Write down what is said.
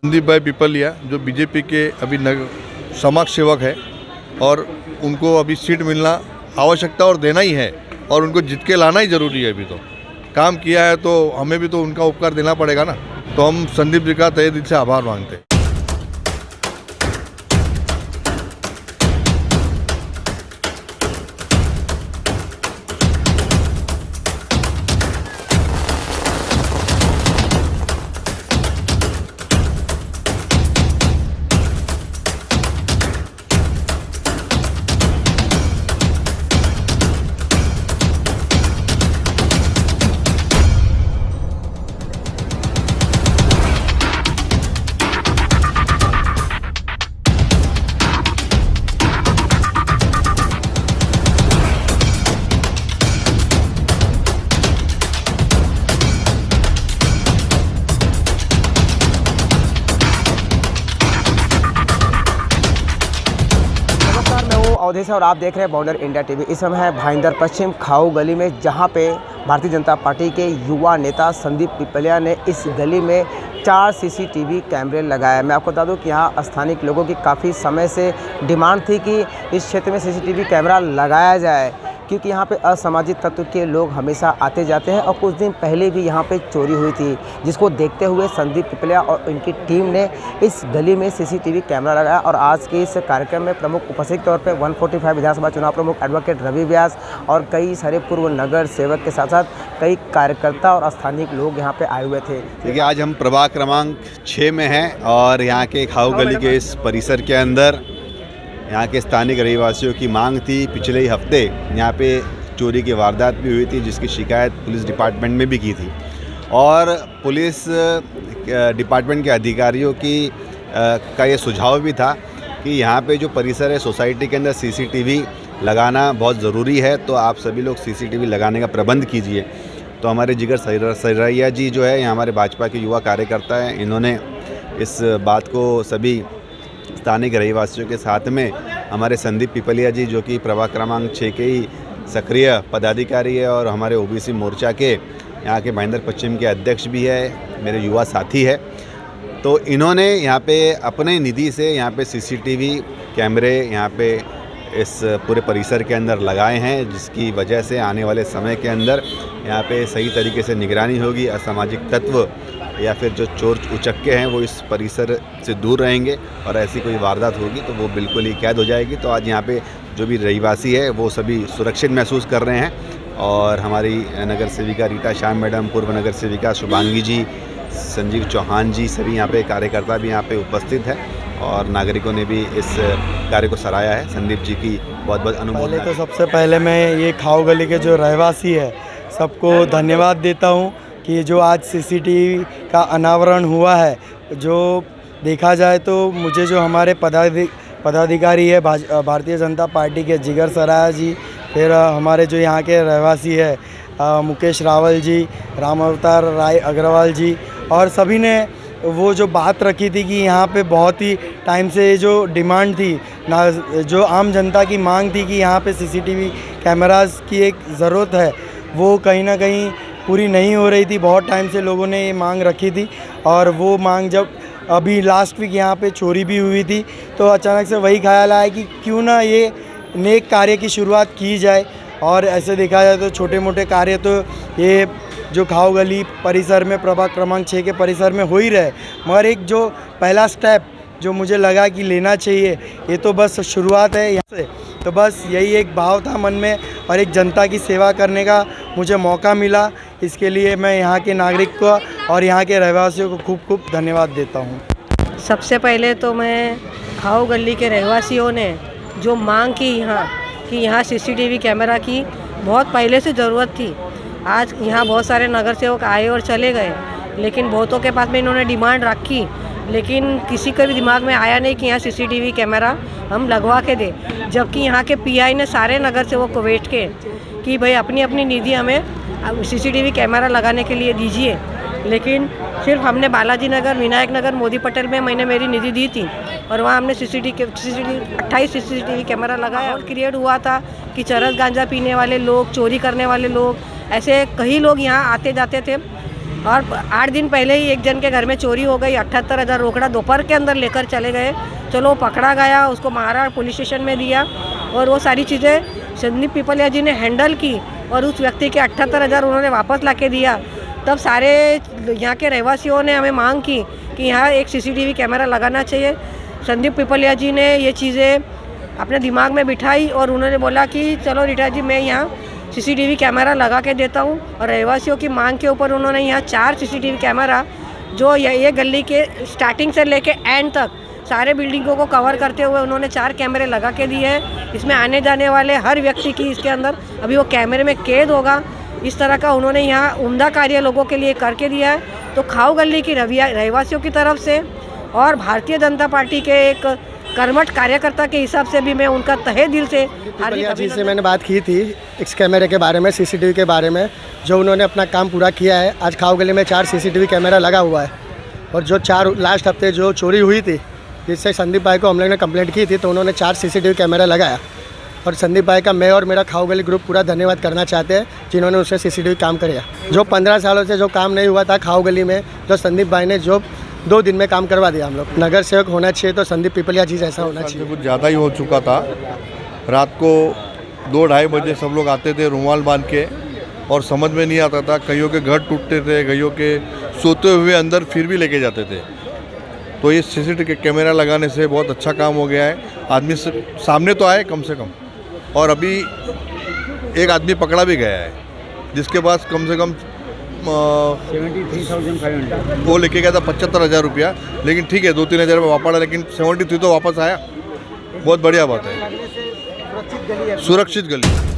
संदीप भाई पिपलिया जो बीजेपी के अभी समाज सेवक है और उनको अभी सीट मिलना आवश्यकता और देना ही है और उनको जीत के लाना ही ज़रूरी है। अभी तो काम किया है तो हमें भी तो उनका उपकार देना पड़ेगा ना। तो हम संदीप जी का तहे दिल से आभार मांगते हैं। अवधेश और आप देख रहे हैं बॉर्डर इंडिया टीवी। इस समय है भाईंदर पश्चिम खाऊ गली में, जहां पे भारतीय जनता पार्टी के युवा नेता संदीप पिपलिया ने इस गली में 4 सीसीटीवी कैमरे लगाए। मैं आपको बता दूं कि यहां स्थानीय लोगों की काफ़ी समय से डिमांड थी कि इस क्षेत्र में सीसीटीवी कैमरा लगाया जाए, क्योंकि यहाँ पे असामाजिक तत्व के लोग हमेशा आते जाते हैं और कुछ दिन पहले भी यहाँ पे चोरी हुई थी, जिसको देखते हुए संदीप पिपलिया और उनकी टीम ने इस गली में सीसीटीवी कैमरा लगाया। और आज के इस कार्यक्रम में प्रमुख उपस्थित तौर पे 145 विधानसभा चुनाव प्रमुख एडवोकेट रवि व्यास और कई सारे पूर्व नगर सेवक के साथ साथ कई कार्यकर्ता और स्थानीय लोग यहाँ पे आए हुए थे। देखिए, आज हम प्रभाग क्रमांक 6 में हैं और यहाँ के खाऊ गली के इस परिसर के अंदर यहाँ के स्थानिक रहवासियों की मांग थी। पिछले ही हफ्ते यहाँ पे चोरी की वारदात भी हुई थी, जिसकी शिकायत पुलिस डिपार्टमेंट में भी की थी और पुलिस डिपार्टमेंट के अधिकारियों का ये सुझाव भी था कि यहाँ पे जो परिसर है सोसाइटी के अंदर सीसीटीवी लगाना बहुत ज़रूरी है, तो आप सभी लोग सीसीटीवी लगाने का प्रबंध कीजिए। तो हमारे जिगर सरैया जी जो है, यहाँ हमारे भाजपा के युवा कार्यकर्ता हैं, इन्होंने इस बात को सभी स्थानिक रहवासियों के साथ में हमारे संदीप पिपलिया जी जो कि प्रभाग क्रमांक 6 के ही सक्रिय पदाधिकारी है और हमारे ओबीसी मोर्चा के यहाँ के भाईंदर पश्चिम के अध्यक्ष भी है, मेरे युवा साथी है, तो इन्होंने यहाँ पे अपने निधि से यहाँ पे सीसीटीवी कैमरे यहाँ पे इस पूरे परिसर के अंदर लगाए हैं, जिसकी वजह से आने वाले समय के अंदर यहाँ पे सही तरीके से निगरानी होगी। असामाजिक तत्व या फिर जो चोर उचक्के हैं वो इस परिसर से दूर रहेंगे और ऐसी कोई वारदात होगी तो वो बिल्कुल ही कैद हो जाएगी। तो आज यहाँ पे जो भी रहवासी है वो सभी सुरक्षित महसूस कर रहे हैं और हमारी नगर सेविका रीटा श्याम मैडम, पूर्व नगर सेविका शुभांगी जी, संजीव चौहान जी, सभी यहाँ पे कार्यकर्ता भी यहाँ पे उपस्थित है और नागरिकों ने भी इस कार्य को सराहा है। संदीप जी की बहुत बहुत अनुमोदना। तो सबसे पहले मैं ये खाऊ गली के जो रहवासी है सबको धन्यवाद देता हूँ कि जो आज सीसीटीवी का अनावरण हुआ है। जो देखा जाए तो मुझे जो हमारे पदाधिकारी है भारतीय जनता पार्टी के जिगर सरैया जी, फिर हमारे जो यहाँ के रहवासी है मुकेश रावल जी, राम अवतार राय अग्रवाल जी, और सभी ने वो जो बात रखी थी कि यहाँ पे बहुत ही टाइम से जो डिमांड थी ना, जो आम जनता की मांग थी कि यहाँ पे सीसीटीवी कैमरास की एक ज़रूरत है, वो कहीं ना कहीं पूरी नहीं हो रही थी। बहुत टाइम से लोगों ने ये मांग रखी थी और वो मांग जब अभी लास्ट वीक यहाँ पे चोरी भी हुई थी तो अचानक से वही ख्याल आया कि क्यों ना ये नेक कार्य की शुरुआत की जाए। और ऐसे देखा जाए तो छोटे मोटे कार्य तो ये जो खाऊ गली परिसर में प्रभाग क्रमांक 6 के परिसर में हो ही रहे, मगर एक जो पहला स्टेप जो मुझे लगा कि लेना चाहिए, ये तो बस शुरुआत है यहाँ से। तो बस यही एक भाव था मन में और एक जनता की सेवा करने का मुझे मौका मिला। इसके लिए मैं यहाँ के नागरिक को और यहाँ के रहवासियों को खूब खूब धन्यवाद देता हूँ। सबसे पहले तो मैं खाऊ गली के रहवासियों ने जो मांग की कि यहाँ सीसीटीवी कैमरा की बहुत पहले से ज़रूरत थी। आज यहाँ बहुत सारे नगर सेवक आए और चले गए, लेकिन बहुतों के पास में इन्होंने डिमांड रखी, लेकिन किसी के भी दिमाग में आया नहीं कि यहाँ सीसीटीवी कैमरा हम लगवा के दें। जबकि यहाँ के पीआई ने सारे नगर सेवक को वेट के कि भाई अपनी अपनी निधि हमें सीसीटीवी कैमरा लगाने के लिए दीजिए, लेकिन सिर्फ हमने बालाजी नगर, विनायक नगर, मोदी पटेल में मैंने मेरी निधि दी थी और वहाँ हमने सीसीटीवी 28 सीसीटीवी कैमरा लगाया। और क्रिएट हुआ था कि चरस गांजा पीने वाले लोग, चोरी करने वाले लोग, ऐसे कई लोग यहाँ आते जाते थे और 8 दिन पहले ही एक जन के घर में चोरी हो गई, 78,000 रोकड़ा दोपहर के अंदर लेकर चले गए। चलो वो पकड़ा गया, उसको मारा, पुलिस स्टेशन में दिया और वो सारी चीज़ें संदीप पिपलिया जी ने हैंडल की और उस व्यक्ति के 78,000 उन्होंने वापस ला के दिया। तब सारे यहाँ के रहवासियों ने हमें मांग की कि यहाँ एक CCTV कैमरा लगाना चाहिए। संदीप पिपलिया जी ने ये चीज़ें अपने दिमाग में बिठाई और उन्होंने बोला कि चलो रीटा जी मैं यहाँ CCTV कैमरा लगा के देता हूँ। और रहवासियों की मांग के ऊपर उन्होंने यहाँ 4 CCTV कैमरा जो ये गली के स्टार्टिंग से लेके एंड तक सारे बिल्डिंगों को कवर करते हुए उन्होंने 4 कैमरे लगा के दिए हैं। इसमें आने जाने वाले हर व्यक्ति की इसके अंदर अभी वो कैमरे में कैद होगा। इस तरह का उन्होंने यहाँ उम्दा कार्य लोगों के लिए करके दिया है। तो खाऊ गली की रहवासियों की तरफ से और भारतीय जनता पार्टी के एक कर्मठ कार्यकर्ता के हिसाब से भी मैं उनका तहे दिल से पिपलिया जी से मैंने बात की थी इस कैमरे के बारे में, CCTV के बारे में, जो उन्होंने अपना काम पूरा किया है। आज खाऊ गली में 4 CCTV कैमरा लगा हुआ है और जो 4 लास्ट हफ्ते जो चोरी हुई थी जिससे संदीप भाई को हम लोग ने कंप्लेंट की थी, तो उन्होंने 4 CCTV कैमरा लगाया। और संदीप भाई का मैं और मेरा खाऊ गली ग्रुप पूरा धन्यवाद करना चाहते हैं जिन्होंने उससे CCTV काम किया। जो 15 सालों से जो काम नहीं हुआ था खाऊ गली में, जो संदीप भाई ने जो 2 दिन में काम करवा दिया। हम लोग नगर सेवक होना चाहिए तो संदीप पिपलिया जी जैसा होना चाहिए। कुछ ज़्यादा ही हो चुका था। रात को 2-2:30 बजे सब लोग आते थे रुमाल बांध के और समझ में नहीं आता था। कईयों के घर टूटते थे, कईयों के सोते हुए अंदर फिर भी लेके जाते थे। तो ये CCTV कैमरा लगाने से बहुत अच्छा काम हो गया है। आदमी सामने तो आए कम से कम, और अभी एक आदमी पकड़ा भी गया है जिसके पास कम से कम 73,500 वो लेके गया था 75,000 रुपया। लेकिन ठीक है 2-3 हज़ार रुपये वापस, लेकिन 73 तो वापस आया। बहुत बढ़िया बात है। सुरक्षित गली।